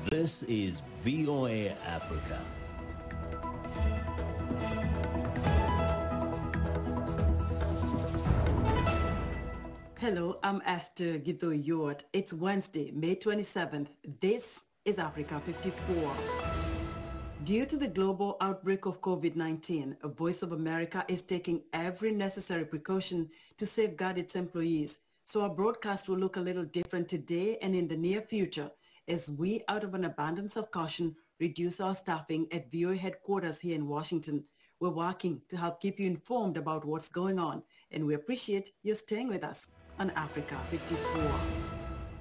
This is VOA Africa. Hello, I'm Esther Guido-Ewart. It's Wednesday, May 27th. This is Africa 54. Due to the global outbreak of COVID-19, Voice of America is taking every necessary precaution to safeguard its employees. So our broadcast will look a little different today and in the near future as we, out of an abundance of caution, reduce our staffing at VOA headquarters here in Washington. We're working to help keep you informed about what's going on, and we appreciate you staying with us on Africa 54.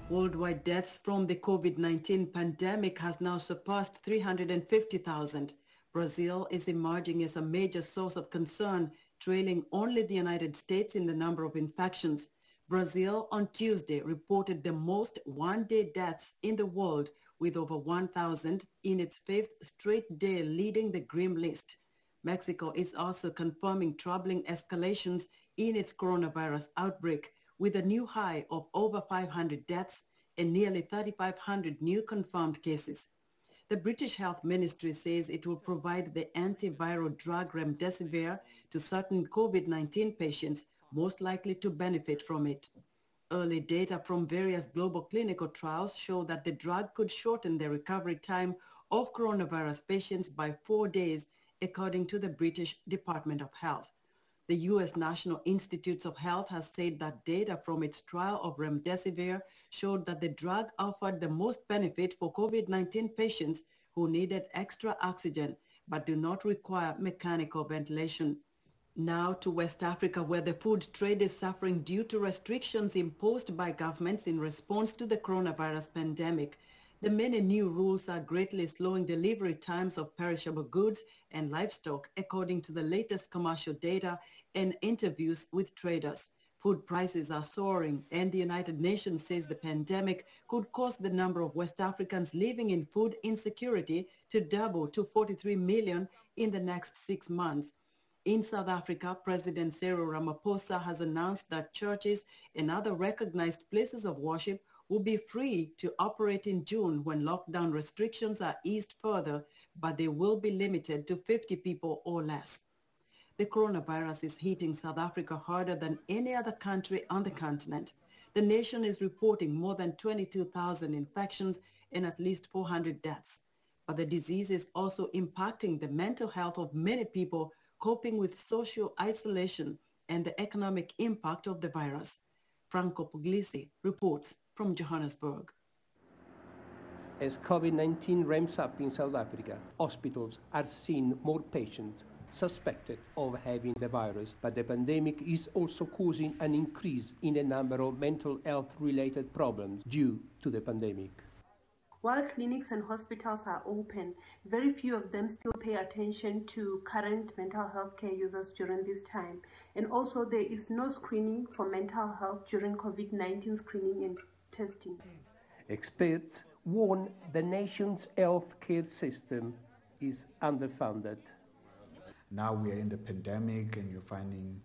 Worldwide deaths from the COVID-19 pandemic has now surpassed 350,000. Brazil is emerging as a major source of concern, trailing only the United States in the number of infections. Brazil on Tuesday reported the most one-day deaths in the world, with over 1,000 in its fifth straight day, leading the grim list. Mexico is also confirming troubling escalations in its coronavirus outbreak, with a new high of over 500 deaths and nearly 3,500 new confirmed cases. The British Health Ministry says it will provide the antiviral drug remdesivir to certain COVID-19 patients most likely to benefit from it. Early data from various global clinical trials show that the drug could shorten the recovery time of coronavirus patients by 4 days, according to the British Department of Health. The U.S. National Institutes of Health has said that data from its trial of remdesivir showed that the drug offered the most benefit for COVID-19 patients who needed extra oxygen but do not require mechanical ventilation. Now to West Africa, where the food trade is suffering due to restrictions imposed by governments in response to the coronavirus pandemic. The many new rules are greatly slowing delivery times of perishable goods and livestock, according to the latest commercial data and interviews with traders. Food prices are soaring, and the United Nations says the pandemic could cause the number of West Africans living in food insecurity to double to 43 million in the next 6 months. In South Africa, President Cyril Ramaphosa has announced that churches and other recognized places of worship will be free to operate in June when lockdown restrictions are eased further, but they will be limited to 50 people or less. The coronavirus is hitting South Africa harder than any other country on the continent. The nation is reporting more than 22,000 infections and at least 400 deaths. But the disease is also impacting the mental health of many people, coping with social isolation and the economic impact of the virus. Franco Puglisi reports from Johannesburg. As COVID-19 ramps up in South Africa, hospitals are seeing more patients suspected of having the virus, but the pandemic is also causing an increase in the number of mental health-related problems due to the pandemic. While clinics and hospitals are open, very few of them still pay attention to current mental health care users during this time. And also there is no screening for mental health during COVID-19 screening and testing. Experts warn the nation's healthcare system is underfunded. Now we are in the pandemic and you're finding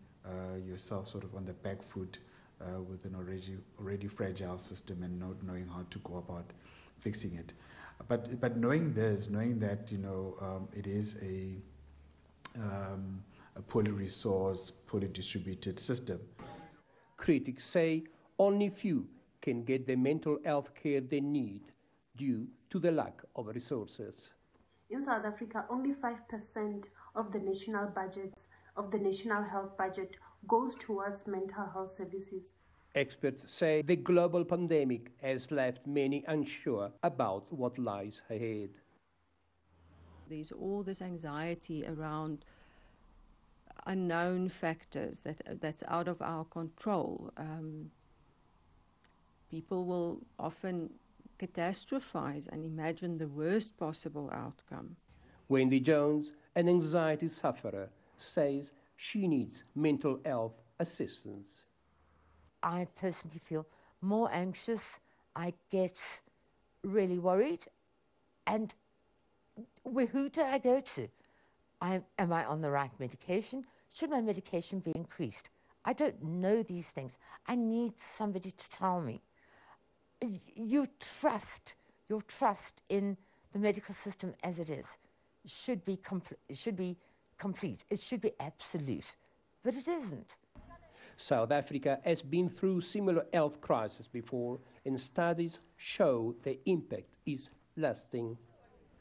yourself sort of on the back foot with an already fragile system and not knowing how to go about fixing it. But knowing that it is a poorly resourced, poorly distributed system. Critics say only few can get the mental health care they need due to the lack of resources. In South Africa, only 5% of the national health budget goes towards mental health services. Experts say the global pandemic has left many unsure about what lies ahead. There's all this anxiety around unknown factors that's out of our control. People will often catastrophize and imagine the worst possible outcome. Wendy Jones, an anxiety sufferer, says she needs mental health assistance. I personally feel more anxious. I get really worried. And who do I go to? Am I on the right medication? Should my medication be increased? I don't know these things. I need somebody to tell me. You trust your trust in the medical system as it is should be complete. It should be absolute, but it isn't. South Africa has been through similar health crises before, and studies show the impact is lasting.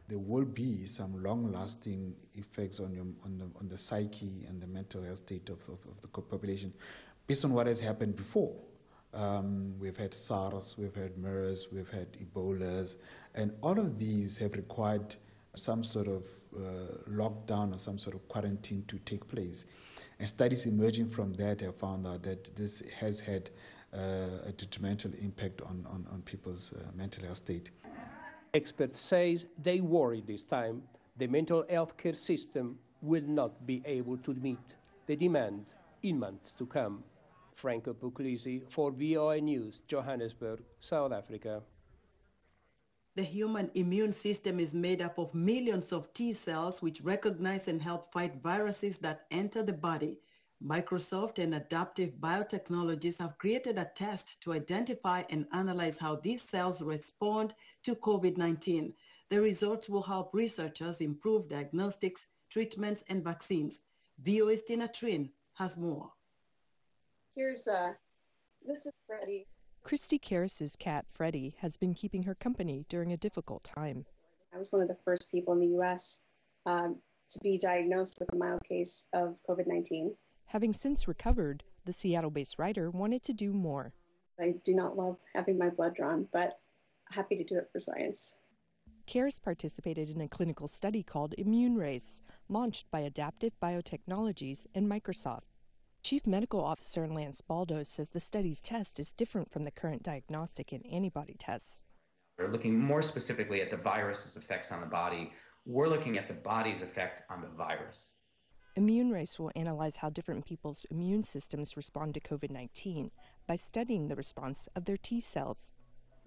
There will be some long-lasting effects on the psyche and the mental health state of the population, based on what has happened before. We've had SARS, we've had MERS, we've had Ebolas, and all of these have required some sort of lockdown or some sort of quarantine to take place. And studies emerging from that have found out that this has had a detrimental impact on people's mental health state. Experts say they worry this time the mental health care system will not be able to meet the demand in months to come. Franco Puglisi for VOA News, Johannesburg, South Africa. The human immune system is made up of millions of T cells which recognize and help fight viruses that enter the body. Microsoft and Adaptive Biotechnologies have created a test to identify and analyze how these cells respond to COVID-19. The results will help researchers improve diagnostics, treatments, and vaccines. VOA's Tina Trin has more. This is Freddie. Christy Karras' cat, Freddie, has been keeping her company during a difficult time. I was one of the first people in the U.S. To be diagnosed with a mild case of COVID-19. Having since recovered, the Seattle-based writer wanted to do more. I do not love having my blood drawn, but happy to do it for science. Karras participated in a clinical study called Immune Race, launched by Adaptive Biotechnologies and Microsoft. Chief Medical Officer Lance Baldo says the study's test is different from the current diagnostic and antibody tests. We're looking more specifically at the virus's effects on the body. We're looking at the body's effect on the virus. Immune Race will analyze how different people's immune systems respond to COVID-19 by studying the response of their T cells.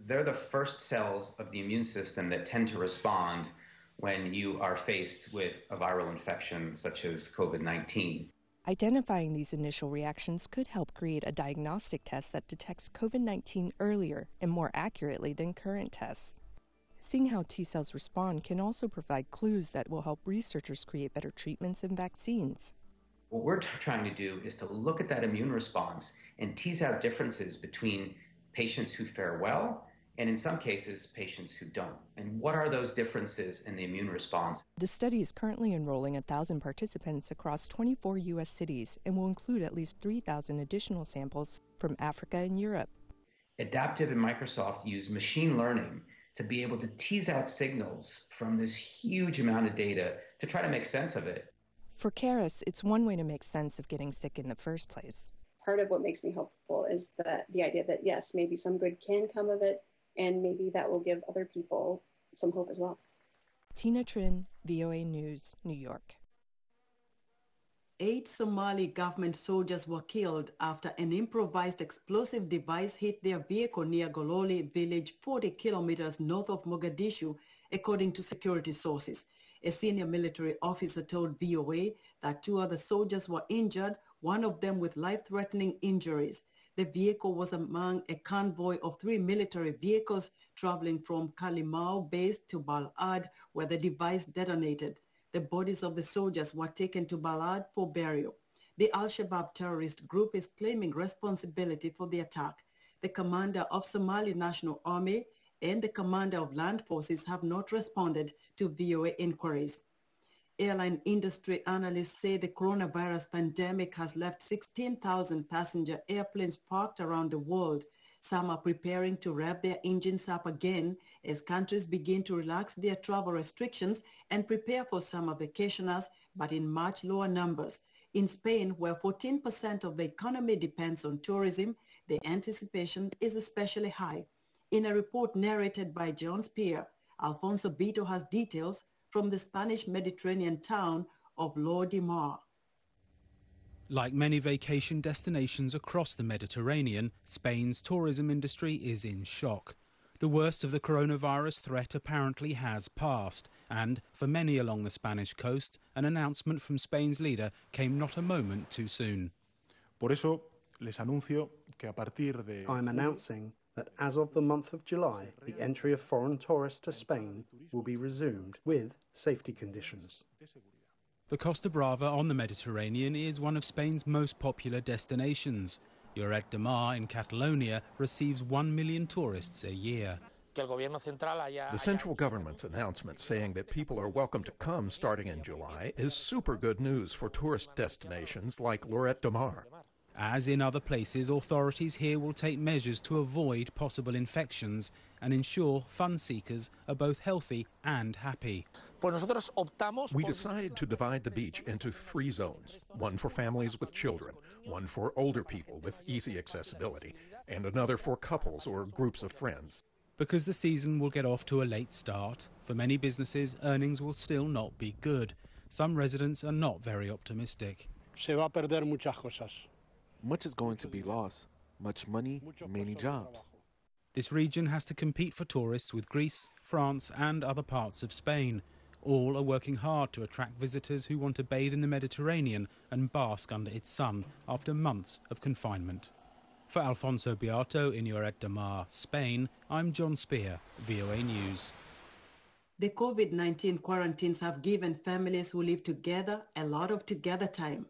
They're the first cells of the immune system that tend to respond when you are faced with a viral infection such as COVID-19. Identifying these initial reactions could help create a diagnostic test that detects COVID-19 earlier and more accurately than current tests. Seeing how T cells respond can also provide clues that will help researchers create better treatments and vaccines. What we're trying to do is to look at that immune response and tease out differences between patients who fare well and in some cases, patients who don't. And what are those differences in the immune response? The study is currently enrolling 1,000 participants across 24 U.S. cities and will include at least 3,000 additional samples from Africa and Europe. Adaptive and Microsoft use machine learning to be able to tease out signals from this huge amount of data to try to make sense of it. For Karras, it's one way to make sense of getting sick in the first place. Part of what makes me hopeful is the idea that, yes, maybe some good can come of it, and maybe that will give other people some hope as well. Tina Trin, VOA News, New York. 8 Somali government soldiers were killed after an improvised explosive device hit their vehicle near Gololi village 40 kilometers north of Mogadishu, according to security sources. A senior military officer told VOA that 2 other soldiers were injured, one of them with life-threatening injuries. The vehicle was among a convoy of 3 military vehicles traveling from Kalimao base to Balad, where the device detonated. The bodies of the soldiers were taken to Balad for burial. The Al-Shabaab terrorist group is claiming responsibility for the attack. The commander of Somali National Army and the commander of land forces have not responded to VOA inquiries. Airline industry analysts say the coronavirus pandemic has left 16,000 passenger airplanes parked around the world. Some are preparing to rev their engines up again as countries begin to relax their travel restrictions and prepare for summer vacationers, but in much lower numbers. In Spain, where 14% of the economy depends on tourism, the anticipation is especially high. In a report narrated by John Spear, Alfonso Bito has details from the Spanish Mediterranean town of Lloret de Mar. Like many vacation destinations across the Mediterranean, Spain's tourism industry is in shock. The worst of the coronavirus threat apparently has passed, and for many along the Spanish coast, an announcement from Spain's leader came not a moment too soon. Por eso les anuncio que a partir de... I'm announcing that as of the month of July, the entry of foreign tourists to Spain will be resumed with safety conditions. The Costa Brava on the Mediterranean is one of Spain's most popular destinations. Lloret de Mar in Catalonia receives 1 million tourists a year. The central government's announcement saying that people are welcome to come starting in July is super good news for tourist destinations like Lloret de Mar. As in other places, authorities here will take measures to avoid possible infections and ensure fun seekers are both healthy and happy. We decided to divide the beach into 3 zones, one for families with children, one for older people with easy accessibility, and another for couples or groups of friends. Because the season will get off to a late start, for many businesses, earnings will still not be good. Some residents are not very optimistic. Much is going to be lost. Much money, many jobs. This region has to compete for tourists with Greece, France and other parts of Spain. All are working hard to attract visitors who want to bathe in the Mediterranean and bask under its sun after months of confinement. For Alfonso Beato in Lloret de Mar, Spain, I'm John Spear, VOA News. The COVID-19 quarantines have given families who live together a lot of together time.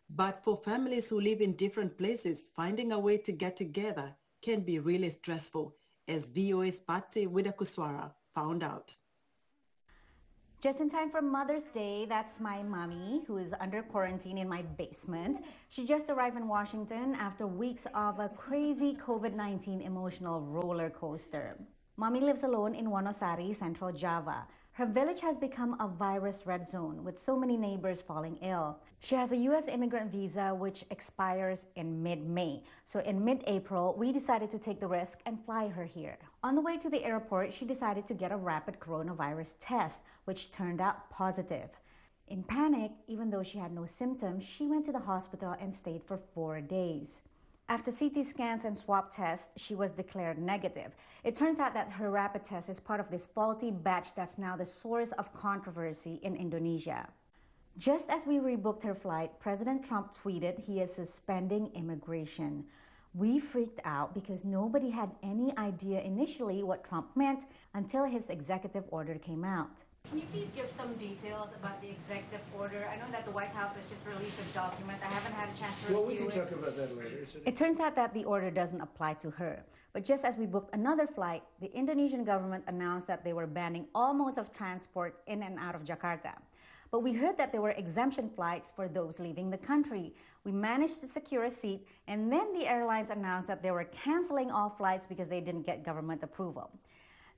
But for families who live in different places, finding a way to get together can be really stressful, as VOA's Patsy Widakuswara found out. Just in time for Mother's Day, that's my mommy, who is under quarantine in my basement. She just arrived in Washington after weeks of a crazy COVID-19 emotional roller coaster. Mommy lives alone in Wonosari, Central Java. Her village has become a virus red zone, with so many neighbors falling ill. She has a U.S. immigrant visa, which expires in mid-May. So in mid-April, we decided to take the risk and fly her here. On the way to the airport, she decided to get a rapid coronavirus test, which turned out positive. In panic, even though she had no symptoms, she went to the hospital and stayed for 4 days. After CT scans and swab tests, she was declared negative. It turns out that her rapid test is part of this faulty batch that's now the source of controversy in Indonesia. Just as we rebooked her flight, President Trump tweeted he is suspending immigration. We freaked out because nobody had any idea initially what Trump meant until his executive order came out. Can you please give some details about the executive order? I know that the White House has just released a document. I haven't had a chance to review it. Well, we can talk about that later. It turns out that the order doesn't apply to her. But just as we booked another flight, the Indonesian government announced that they were banning all modes of transport in and out of Jakarta. But we heard that there were exemption flights for those leaving the country. We managed to secure a seat, and then the airlines announced that they were canceling all flights because they didn't get government approval.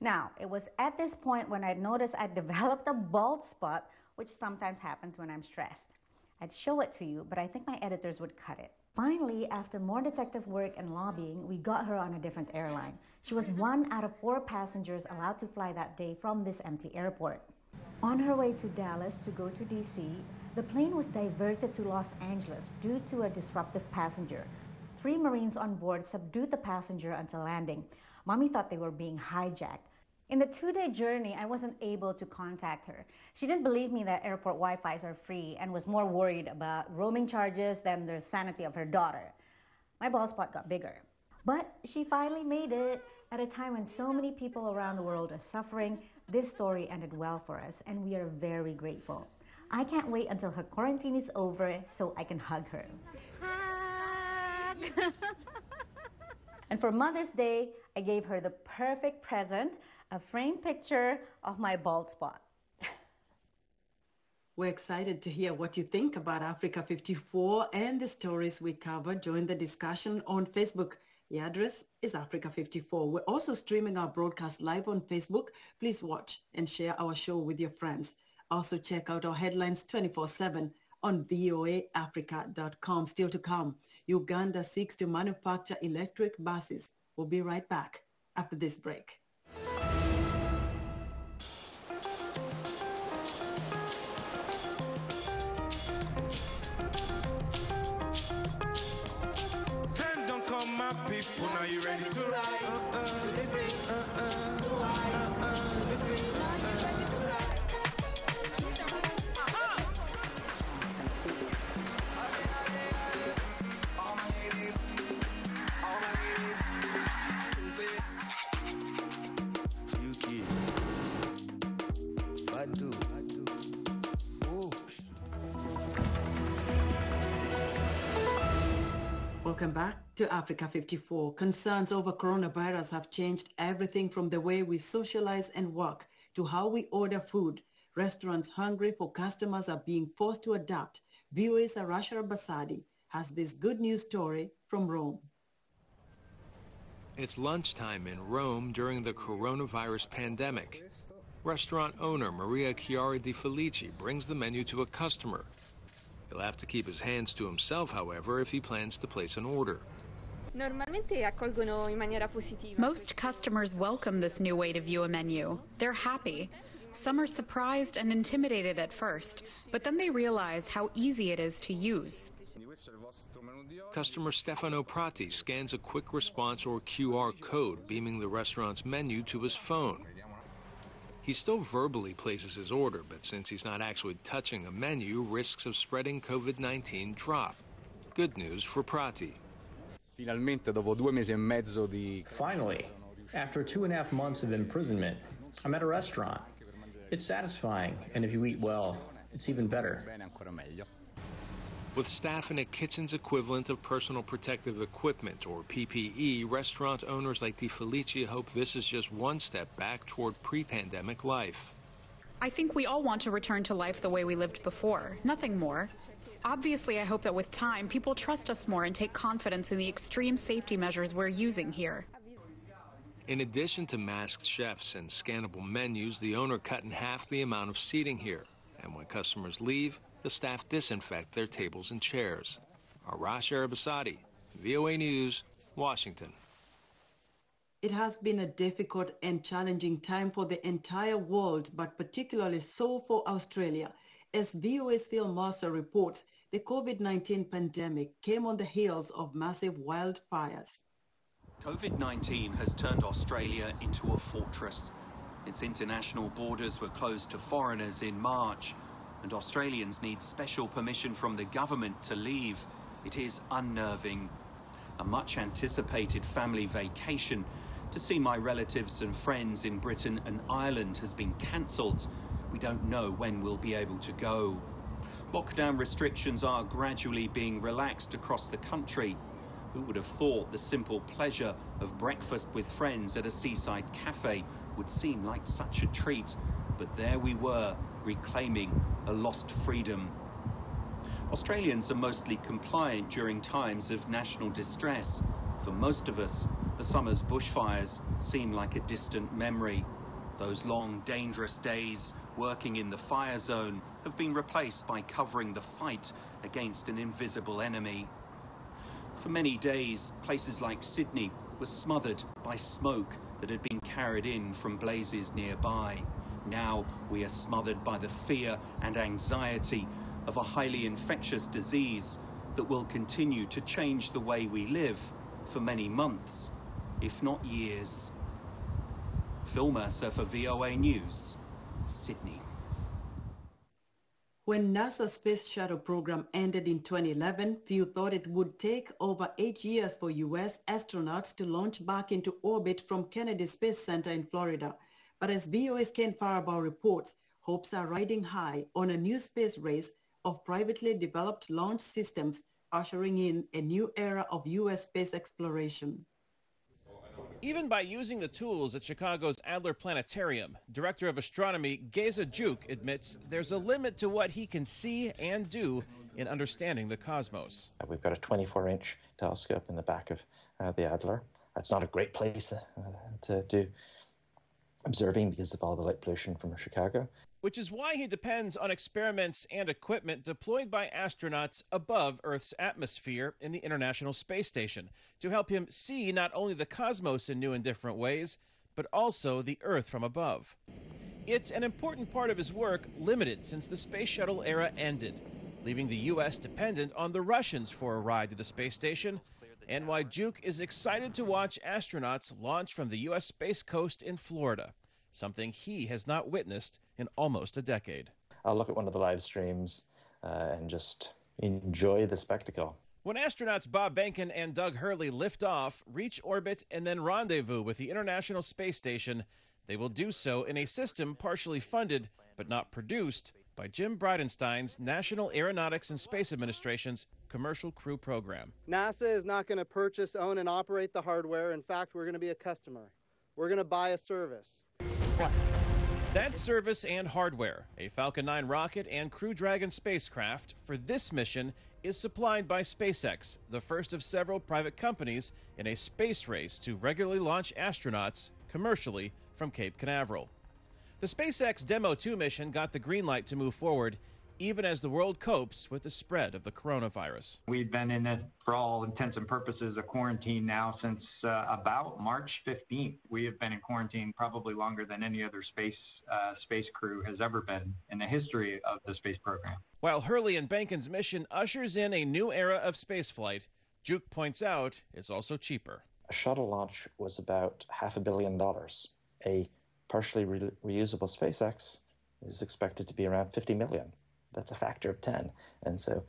Now, it was at this point when I noticed I'd developed a bald spot, which sometimes happens when I'm stressed. I'd show it to you, but I think my editors would cut it. Finally, after more detective work and lobbying, we got her on a different airline. She was 1 out of 4 passengers allowed to fly that day from this empty airport. On her way to Dallas to go to DC, the plane was diverted to Los Angeles due to a disruptive passenger. 3 Marines on board subdued the passenger until landing. Mommy thought they were being hijacked. In the 2-day journey, I wasn't able to contact her. She didn't believe me that airport Wi-Fis are free and was more worried about roaming charges than the sanity of her daughter. My bald spot got bigger. But she finally made it. At a time when so many people around the world are suffering, this story ended well for us, and we are very grateful. I can't wait until her quarantine is over so I can hug her. Hug! And for Mother's Day, I gave her the perfect present, a framed picture of my bald spot. We're excited to hear what you think about Africa 54 and the stories we cover. Join the discussion on Facebook. The address is Africa 54. We're also streaming our broadcast live on Facebook. Please watch and share our show with your friends. Also check out our headlines 24/7 on voaafrica.com. Still to come, Uganda seeks to manufacture electric buses. We'll be right back after this break. My people, now you ready to ride? All my ladies, Welcome back to Africa 54. Concerns over coronavirus have changed everything from the way we socialize and work to how we order food. Restaurants hungry for customers are being forced to adapt. VOA's Arashar Basadi has this good news story from Rome. It's lunchtime in Rome during the coronavirus pandemic. Restaurant owner Maria Chiara Di Felici brings the menu to a customer. He'll have to keep his hands to himself, however, if he plans to place an order. Most customers welcome this new way to view a menu. They're happy. Some are surprised and intimidated at first, but then they realize how easy it is to use. Customer Stefano Prati scans a quick response or QR code, beaming the restaurant's menu to his phone. He still verbally places his order, but since he's not actually touching a menu, risks of spreading COVID-19 drop. Good news for Prati. Finally, after 2.5 months of imprisonment, I'm at a restaurant. It's satisfying, and if you eat well, it's even better. With staff in a kitchen's equivalent of personal protective equipment, or PPE, restaurant owners like Di Felici hope this is just one step back toward pre-pandemic life. I think we all want to return to life the way we lived before, nothing more. Obviously, I hope that with time, people trust us more and take confidence in the extreme safety measures we're using here. In addition to masked chefs and scannable menus, the owner cut in half the amount of seating here. And when customers leave, the staff disinfect their tables and chairs. Arash Arabasadi, VOA News, Washington. It has been a difficult and challenging time for the entire world, but particularly so for Australia. As VOA's Phil Mercer reports, the COVID-19 pandemic came on the heels of massive wildfires. COVID-19 has turned Australia into a fortress. Its international borders were closed to foreigners in March, and Australians need special permission from the government to leave. It is unnerving. A much-anticipated family vacation to see my relatives and friends in Britain and Ireland has been cancelled. We don't know when we'll be able to go. Lockdown restrictions are gradually being relaxed across the country. Who would have thought the simple pleasure of breakfast with friends at a seaside cafe would seem like such a treat? But there we were, reclaiming a lost freedom. Australians are mostly compliant during times of national distress. For most of us, the summer's bushfires seem like a distant memory. Those long, dangerous days working in the fire zone have been replaced by covering the fight against an invisible enemy. For many days, places like Sydney were smothered by smoke that had been carried in from blazes nearby. Now we are smothered by the fear and anxiety of a highly infectious disease that will continue to change the way we live for many months, if not years. Phil Mercer for VOA News, Sydney. When NASA's Space Shuttle program ended in 2011, few thought it would take over 8 years for U.S. astronauts to launch back into orbit from Kennedy Space Center in Florida. But as VOA's Ken Faribault reports, hopes are riding high on a new space race of privately developed launch systems, ushering in a new era of U.S. space exploration. Even by using the tools at Chicago's Adler Planetarium, Director of Astronomy Geza Juk admits there's a limit to what he can see and do in understanding the cosmos. We've got a 24-inch telescope in the back of the Adler. It's not a great place to do observing because of all the light pollution from Chicago. Which is why he depends on experiments and equipment deployed by astronauts above Earth's atmosphere in the International Space Station to help him see not only the cosmos in new and different ways, but also the Earth from above. It's an important part of his work, limited since the space shuttle era ended, leaving the U.S. dependent on the Russians for a ride to the space station, and why Juk is excited to watch astronauts launch from the U.S. Space Coast in Florida, something he has not witnessed in almost a decade. I'll look at one of the live streams and just enjoy the spectacle. When astronauts Bob Behnken and Doug Hurley lift off, reach orbit, and then rendezvous with the International Space Station, they will do so in a system partially funded, but not produced, by Jim Bridenstine's National Aeronautics and Space Administration's Commercial Crew Program. NASA is not going to purchase, own, and operate the hardware. In fact, we're going to be a customer. We're going to buy a service. That service and hardware, a Falcon 9 rocket and Crew Dragon spacecraft for this mission, is supplied by SpaceX, the first of several private companies in a space race to regularly launch astronauts commercially from Cape Canaveral. The SpaceX Demo 2 mission got the green light to move forward, even as the world copes with the spread of the coronavirus. We've been in this, for all intents and purposes, a quarantine now since about March 15th. We have been in quarantine probably longer than any other space crew has ever been in the history of the space program. While Hurley and Benkin's mission ushers in a new era of spaceflight, Juke points out it's also cheaper. A shuttle launch was about $500 million. A partially reusable SpaceX is expected to be around $50 million. That's a factor of 10. And so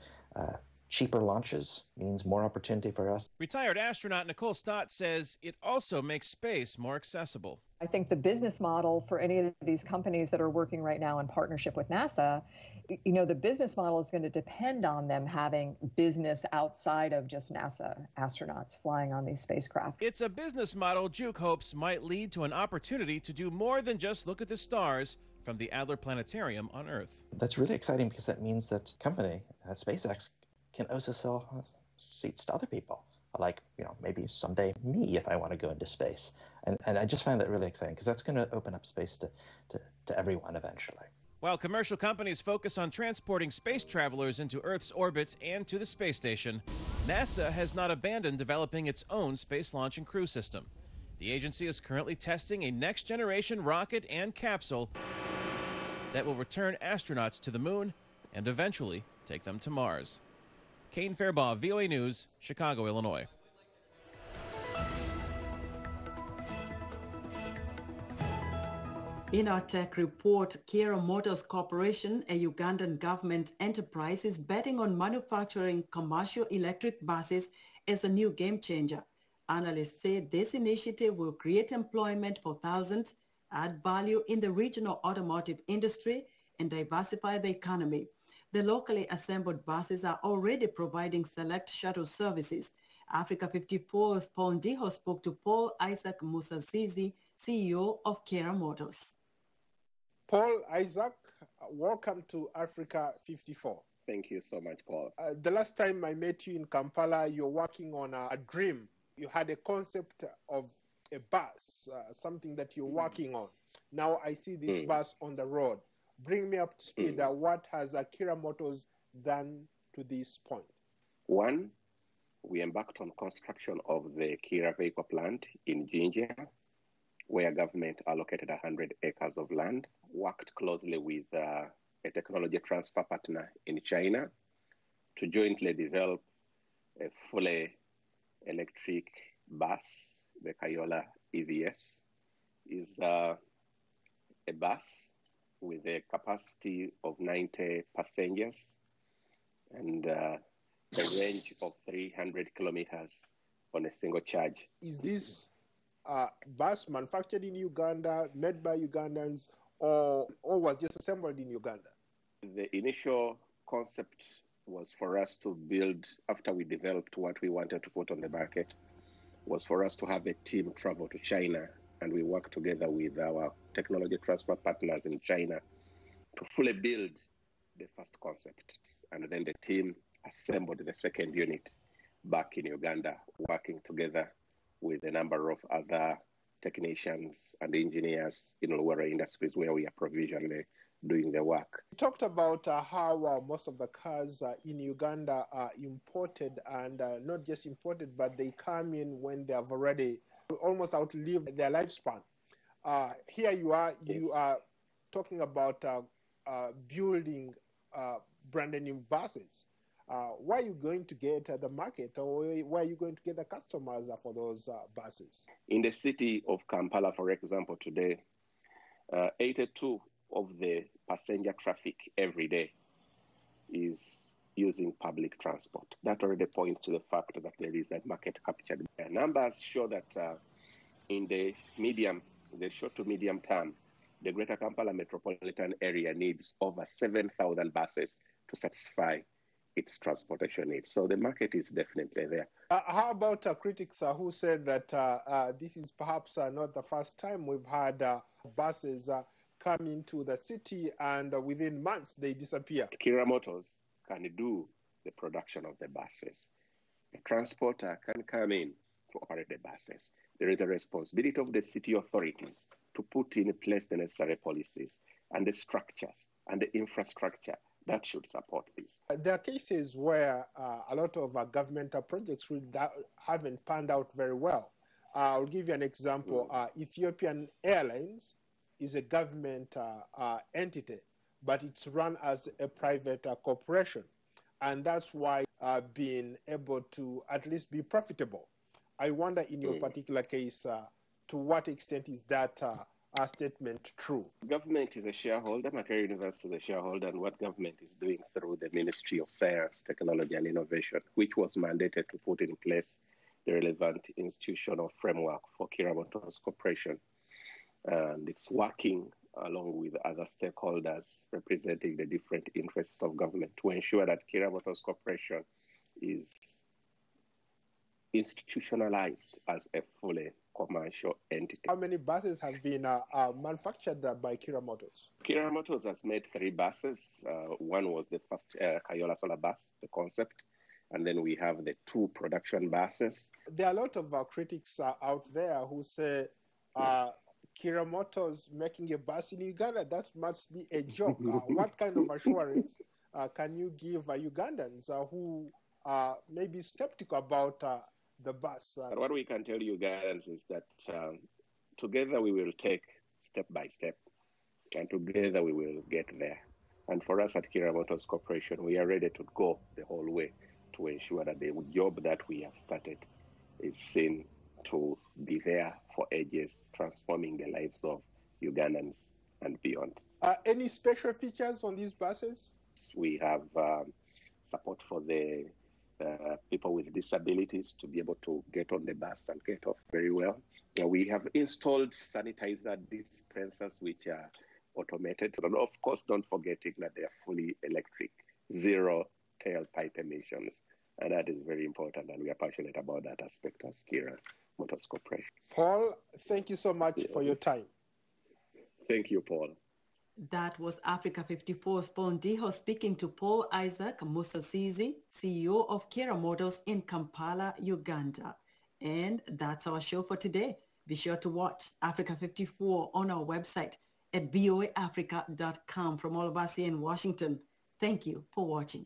cheaper launches means more opportunity for us. Retired astronaut Nicole Stott says it also makes space more accessible. I think the business model for any of these companies that are working right now in partnership with NASA, you know, the business model is going to depend on them having business outside of just NASA astronauts flying on these spacecraft. It's a business model Juke hopes might lead to an opportunity to do more than just look at the stars from the Adler Planetarium on Earth. That's really exciting because that means that company, SpaceX, can also sell seats to other people. Like, you know, maybe someday me if I want to go into space. And I just find that really exciting because that's going to open up space to everyone eventually. While commercial companies focus on transporting space travelers into Earth's orbit and to the space station, NASA has not abandoned developing its own space launch and crew system. The agency is currently testing a next-generation rocket and capsule that will return astronauts to the moon and eventually take them to Mars. Kane Fairbaugh, VOA News, Chicago, Illinois. In our tech report, Kia Motors Corporation, a Ugandan government enterprise, is betting on manufacturing commercial electric buses as a new game changer. Analysts say this initiative will create employment for thousands, add value in the regional automotive industry, and diversify the economy. The locally assembled buses are already providing select shuttle services. Africa 54's Paul Ndiho spoke to Paul Isaac Musazizi, CEO of Kia Motors. Paul Isaac, welcome to Africa 54. Thank you so much, Paul. The last time I met you in Kampala, you're working on a dream. You had a concept of a bus, something that you're working on. Now I see this bus on the road. Bring me up to speed. What has Kia Motors done to this point? One, we embarked on construction of the Kia vehicle plant in Jinja, where government allocated 100 acres of land, worked closely with a technology transfer partner in China to jointly develop a fully electric bus. The Kayola EVS is a bus with a capacity of 90 passengers and a range of 300 kilometers on a single charge. Is this bus manufactured in Uganda, made by Ugandans, or was just assembled in Uganda? The initial concept was for us to build, after we developed what we wanted to put on the market, was for us to have a team travel to China, and we work together with our technology transfer partners in China to fully build the first concept. And then the team assembled the second unit back in Uganda, working together with a number of other technicians and engineers in Luwera Industries, where we are provisionally doing the work. You talked about how most of the cars in Uganda are imported, and not just imported, but they come in when they have already almost outlived their lifespan. Here you are talking about building brand new buses. Where are you going to get the market, or where are you going to get the customers for those buses? In the city of Kampala, for example, today, 82 of the passenger traffic every day is using public transport. That already points to the fact that there is that market capture. The numbers show that in the short to medium term, the Greater Kampala metropolitan area needs over 7,000 buses to satisfy its transportation needs. So the market is definitely there. How about critics who said that this is perhaps not the first time we've had buses come into the city and within months they disappear? Kira Motors can do the production of the buses. The transporter can come in to operate the buses. There is a responsibility of the city authorities to put in place the necessary policies and the structures and the infrastructure that should support this. There are cases where a lot of governmental projects really haven't panned out very well. I'll give you an example. Ethiopian Airlines is a government entity, but it's run as a private corporation. And that's why being able to at least be profitable. I wonder in your particular case, to what extent is that statement true? Government is a shareholder, Makerere University is a shareholder, and what government is doing through the Ministry of Science, Technology and Innovation, which was mandated to put in place the relevant institutional framework for Kira Motors Corporation. And it's working along with other stakeholders representing the different interests of government to ensure that Kira Motors Corporation is institutionalized as a fully commercial entity. How many buses have been manufactured by Kira Motors? Kira Motors has made 3 buses. One was the first Kayola Solar bus, the concept, and then we have the 2 production buses. There are a lot of critics out there who say Kira Motors making a bus in Uganda, that must be a joke. What kind of assurance can you give Ugandans who may be skeptical about the bus? What we can tell Ugandans is that together we will take step by step, and together we will get there. And for us at Kira Motors Corporation, we are ready to go the whole way to ensure that the job that we have started is seen to be there for ages, transforming the lives of Ugandans and beyond. Any special features on these buses? We have support for the people with disabilities to be able to get on the bus and get off very well. We have installed sanitizer dispensers which are automated. And of course, don't forgetting that they are fully electric, 0 tailpipe emissions. And that is very important, and we are passionate about that aspect as Kira Motors Corporation. Paul, thank you so much for your time. Thank you, Paul. That was Africa 54's Paul Ndiho speaking to Paul Isaac Musasizi, CEO of Kira Motors in Kampala, Uganda. And that's our show for today. Be sure to watch Africa 54 on our website at voaafrica.com. From all of us here in Washington, thank you for watching.